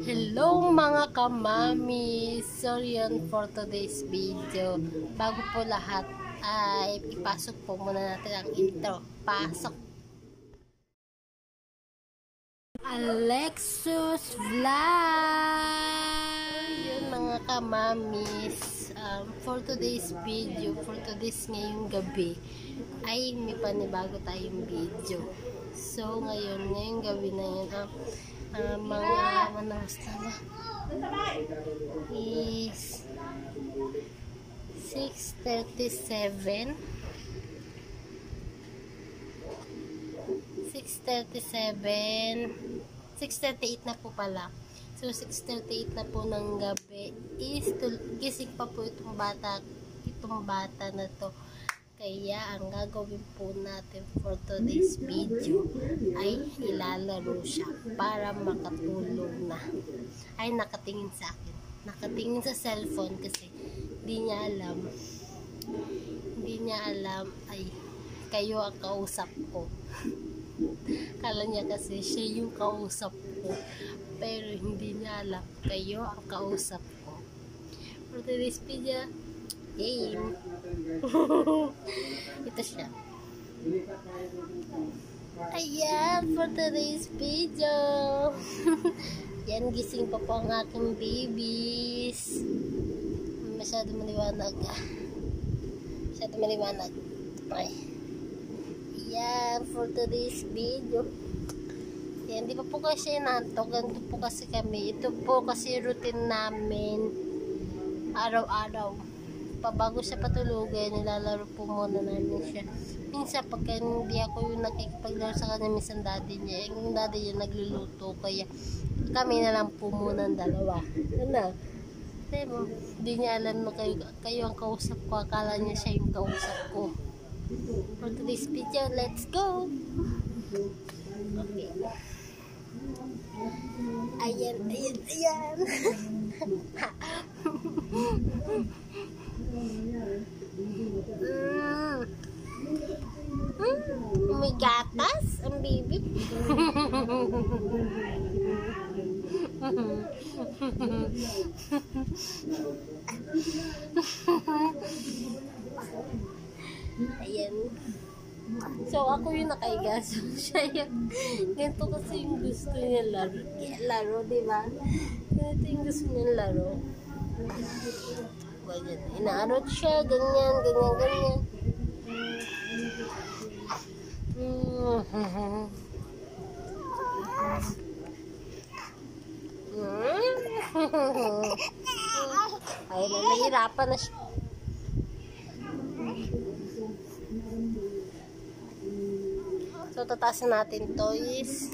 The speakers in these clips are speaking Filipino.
Hello mga kamami! Sorry yun for today's video. Bago po lahat ay ipasok po muna natin ang intro. Pasok! Alexus Vlog! Yun mga kamamis. For today's video, for today's ngayong gabi, ay may panibago tayong video. So ngayong gabi na yun, mga manawas na is 6:37 6:38 na po pala. So 6:38 na po ng gabi is gising pa po itong bata na to. Kaya ang gagawin po natin for today's video ay ilalaro siya para makatulog na. Ay nakatingin sa akin. Nakatingin sa cellphone kasi hindi niya alam ay kayo ang kausap ko. Kala niya kasi siya yung kausap ko. Pero hindi niya alam kayo ang kausap ko. For today's video, game. Ito siya. Ayan, for today's video. Yan, gising pa po ang aking babies. Masyado maliwanag. Ay. Ayan, for today's video. Yan, di pa po kasi nantok. Ganito po kasi kami. Ito po kasi routine namin. Araw-araw. Bago siya patulugan, nilalaro po muna namin siya. Minsan, pagka hindi ako yung nakikipaglaro sa kanya, minsan daddy niya. Yung daddy niya nagluluto, kaya kami na lang po muna ang dalawa. Ano? Diba? Hindi niya alam na kayo ang kausap ko. Akala niya siya yung kausap ko. For today's video, let's go! Okay. Ayan. May gatas ang baby. Ayan. So ako yung nakaiga. So siya yung ganito kasi yung gusto niya laro, diba? Ganito yung gusto niya laro. Ganyan. Inaarot siya, ganyan. Ay, nahihirapan na siya. So, tatasin natin to is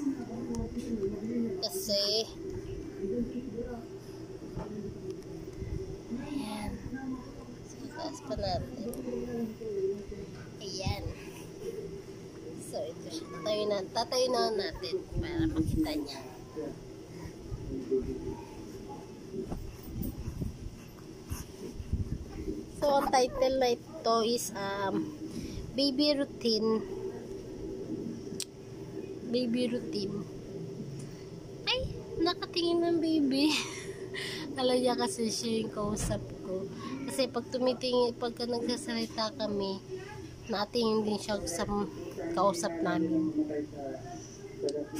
kasi ayan. So, tataas pa natin. Ayan. So, ito siya. Tatayo na natin para makita niya. So, ang title na ito is Baby Routine. Ay, nakatingin ng baby. Alam niya kasi siya yung kausap ko. Kasi pag pagka nagsasalita kami, natingin din siya sa kausap namin.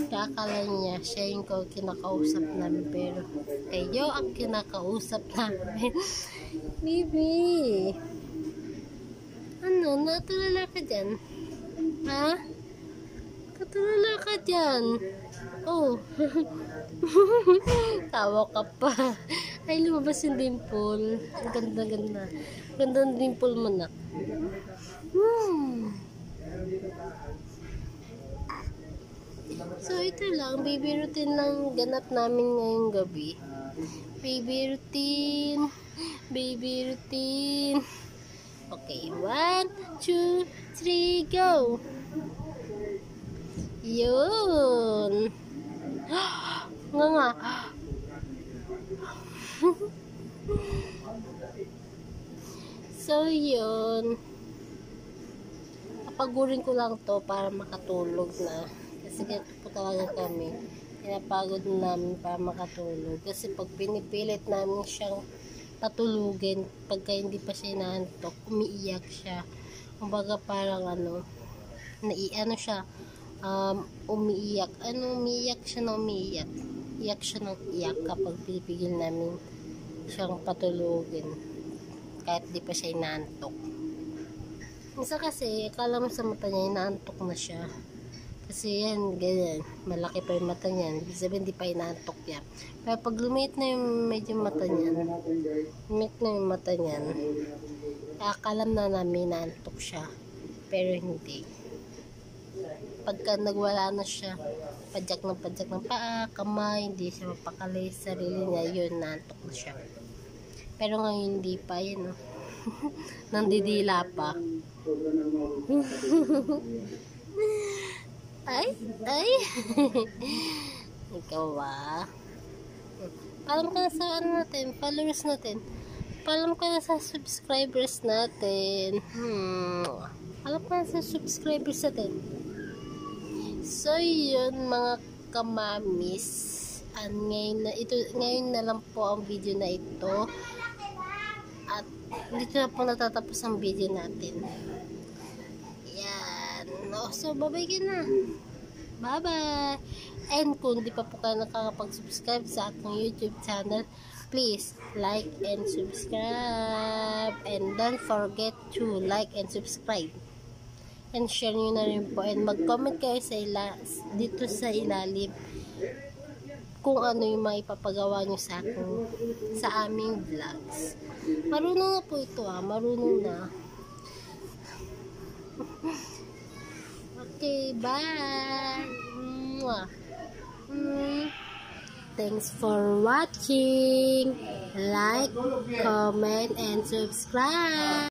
Akala niya siya yung kinakausap namin, pero kayo ang kinakausap namin. Baby, ano, natulala ka dyan? Ha? Katulala ka dyan. Oh. Tawa ka pa. Ay, lumabas yung dimple. Ang ganda. Ganda ng dimple mo na. So, ito lang. Baby routine lang ganap namin ngayong gabi. Baby routine. Okay, 1, 2, 3, go! Yun! Nga. So, yun. Papagurin ko lang to para makatulog na. Kasi ganito po talaga kami. Pinapagod namin para makatulog. Kasi pag pinipilit namin siyang patulugin, pagka hindi pa siya inaantok, umiiyak siya. Kumbaga parang umiiyak. Umiiyak siya na umiiyak. Iyak siya ng iyak kapag pinipigil namin siyang patulugin. Kahit di pa siya inaantok. Minsan kasi, akala mo sa mata niya, inaantok na siya. Kasi yan, ganyan. Malaki pa yung mata niya. Ibig sabihin, di pa inaantok yan. Pero pag lumit na yung medyo mata niya, akala na namin inaantok siya. Pero hindi. Pagka nagwala na siya, padyak ng paa, kamay, hindi siya mapakali sa sarili niya, yun, naantok na siya. Pero ngayon hindi pa, yun, no? Nandidila pa. Ay. Ikaw ba? Paalam ka na sa followers natin. Paalam ka na sa subscribers natin. Paalam ka na sa subscribers natin. So, yun mga kamamis. Ngayon na lang po ang video na ito. At dito na po natatapos ang video natin. So, bye-bye ka na. Bye-bye. And kung di pa po kayo nakakapag-subscribe sa ating YouTube channel, please like and subscribe. And don't forget to like and subscribe. And share nyo na rin po. And mag-comment kayo dito sa ilalim kung ano yung maipapagawa nyo sa aming vlogs. Marunong na po ito, marunong na. Okay, bye. Thanks for watching. Like, comment, and subscribe.